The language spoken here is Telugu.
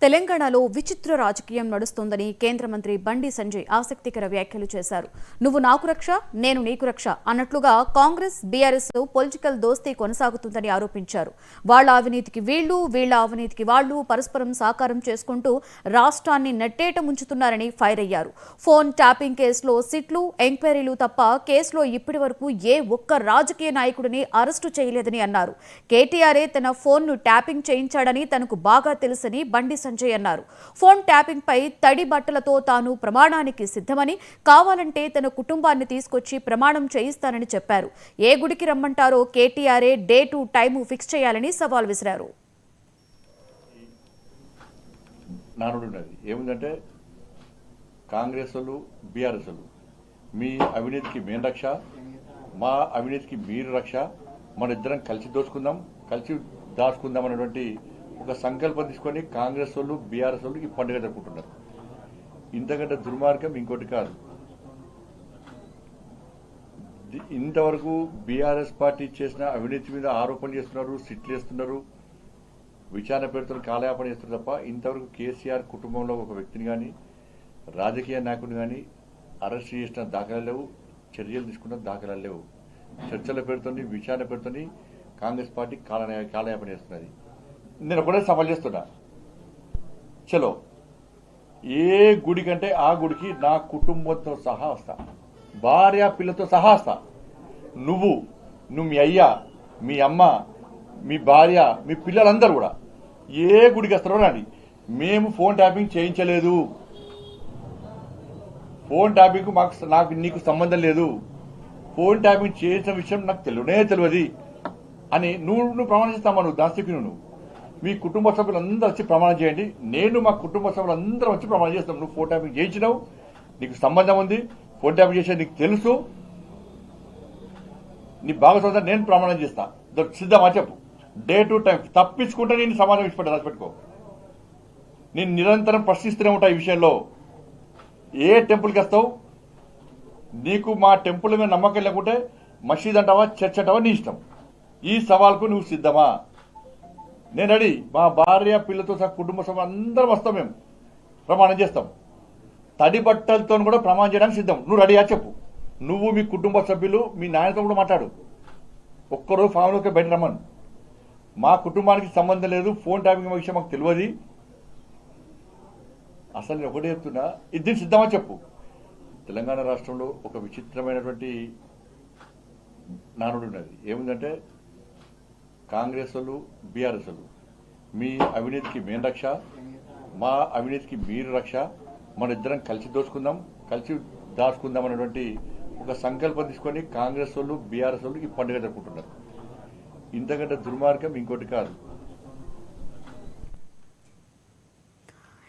తెలంగాణలో విచిత్ర రాజకీయం నడుస్తోందని కేంద్ర మంత్రి బండి సంజయ్ ఆసక్తికర వ్యాఖ్యలు చేశారు. నువ్వు నాకు రక్ష, నేను నీకు రక్ష అన్నట్లుగా కాంగ్రెస్ బీఆర్ఎస్ పొలిటికల్ దోస్తీ కొనసాగుతుందని ఆరోపించారు. వాళ్ళ అవినీతికి వీళ్లు, వీళ్ల అవినీతికి వాళ్లు పరస్పరం సాకారం చేసుకుంటూ రాష్ట్రాన్ని నెట్టేట ముంచుతున్నారని ఫైర్ అయ్యారు. ఫోన్ ట్యాపింగ్ కేసులో సిట్లు, ఎంక్వైరీలు తప్ప కేసులో ఇప్పటి వరకు ఏ ఒక్క రాజకీయ నాయకుడిని అరెస్టు చేయలేదని అన్నారు. కేటీఆరే తన ఫోన్ను ట్యాపింగ్ చేయించాడని తనకు బాగా తెలుసని బండి సంజయ్ అన్నారు. ఫోన్ ట్యాపింగ్ పై తడి బట్టలతో తాను ప్రమాణానికి సిద్ధమని, కావాలంటే తన కుటుంబాన్ని తీసుకొచ్చి ప్రమాణం చేయిస్తానని చెప్పారు. ఏ గుడికి రమ్మంటారో కేటీఆరే డేటు టైము ఫిక్స్ చేయాలని సవాల్ విసిరారు. ఏముందంటే కాంగ్రెస్ వాళ్ళు బీఆర్ఎస్ వాళ్ళు మీ అవినీతికి మేము రక్ష, మా అవినీతికి మీరు రక్ష, మన ఇద్దరం కలిసి దోచుకుందాం, కలిసి దాచుకుందాం అనేటువంటి ఒక సంకల్పం తీసుకొని కాంగ్రెస్ వాళ్ళు బీఆర్ఎస్ వాళ్ళు ఈ పండుగ జరుపుకుంటున్నారు. ఇంతకంటే దుర్మార్గం ఇంకోటి కాదు. ఇంతవరకు బీఆర్ఎస్ పార్టీ చేసిన అవినీతి మీద ఆరోపణలు చేస్తున్నారు, సిట్లు వేస్తున్నారు, విచారణ పేరుతో కాలయాపన చేస్తున్నారు తప్ప ఇంతవరకు కేసీఆర్ కుటుంబంలో ఒక వ్యక్తిని కానీ, రాజకీయ నాయకుడిని కానీ అరెస్ట్ చేసిన దాఖలాలు లేవు, చర్యలు తీసుకున్న దాఖలాలు లేవు. చర్చల పేరుతో, విచారణ పేరుతో కాంగ్రెస్ పార్టీ కాలయాపన చేస్తున్నది. నేను ఒకటే సవాల్ చేస్తున్నా, చలో ఏ గుడి కంటే ఆ గుడికి నా కుటుంబంతో సహా వస్తా, భార్య పిల్లతో సహా వస్తా. నువ్వు మీ అయ్యా, మీ అమ్మ, మీ భార్య, మీ పిల్లలందరూ కూడా ఏ గుడికి వస్తారో రండి. మేము ఫోన్ ట్యాపింగ్ చేయించలేదు, ఫోన్ ట్యాపింగ్ నాకు నీకు సంబంధం లేదు, ఫోన్ ట్యాపింగ్ చేసిన విషయం నాకు తెలియదు అని నువ్వు ప్రమాణం చేస్తామా? నువ్వు దాస్తికి నువ్వు మీ కుటుంబ సభ్యులందరూ వచ్చి ప్రమాణం చేయండి. నేను మా కుటుంబ సభ్యులందరూ వచ్చి ప్రమాణం చేస్తాం. నువ్వు ఫోన్ ట్యాపింగ్ చేయించినావు, నీకు సంబంధం ఉంది, ఫోన్ ట్యాపింగ్ చేసేది నీకు తెలుసు, నీ భాగస్వామ్యం నేను ప్రమాణం చేస్తా. సిద్ధమా చెప్పు, డే టు టైం. తప్పించుకుంటే నేను సమాధానం ఇచ్చిపెట్టా, రాసిపెట్టుకో. నేను నిరంతరం ప్రశ్నిస్తూనే ఉంటా ఈ విషయంలో. ఏ టెంపుల్కి వస్తావు, నీకు మా టెంపుల్ మీద నమ్మకం లేకుంటే మసీద్ అంటావా, చర్చ్ అంటావా, నీ ఇష్టం. ఈ సవాల్కు నువ్వు సిద్ధమా? నేను రెడీ. మా భార్య పిల్లలతో సహా కుటుంబ సభ్యులు అందరం వస్తాం, మేము ప్రమాణం చేస్తాం. తడి బట్టలతో కూడా ప్రమాణం చేయడానికి సిద్ధం. నువ్వు రెడీయా చెప్పు. నువ్వు మీ కుటుంబ సభ్యులు మీ నాయనతో కూడా మాట్లాడు. ఒక్కరోజు ఫ్యామిలీకి బయట రమ్మను. మా కుటుంబానికి సంబంధం లేదు, ఫోన్ ట్యాపింగ్ విషయం మాకు తెలియదు. అసలు నేను ఒకటే చెప్తున్నా, ఇది సిద్ధమా చెప్పు. తెలంగాణ రాష్ట్రంలో ఒక విచిత్రమైనటువంటి నానుడు ఉన్నది. ఏముందంటే కాంగ్రెస్ వాళ్ళు బీఆర్ఎస్ వాళ్ళు మీ అవినీతికి మేము రక్ష, మా అవినీతికి మీరు రక్ష, మన ఇద్దరం కలిసి దోచుకుందాం, కలిసి దాచుకుందాం అనేటువంటి ఒక సంకల్పం తీసుకొని కాంగ్రెస్ వాళ్ళు బీఆర్ఎస్ వాళ్ళు ఈ పండుగ జరుపుకుంటున్నారు. ఇంతకంటే దుర్మార్గం ఇంకోటి కాదు.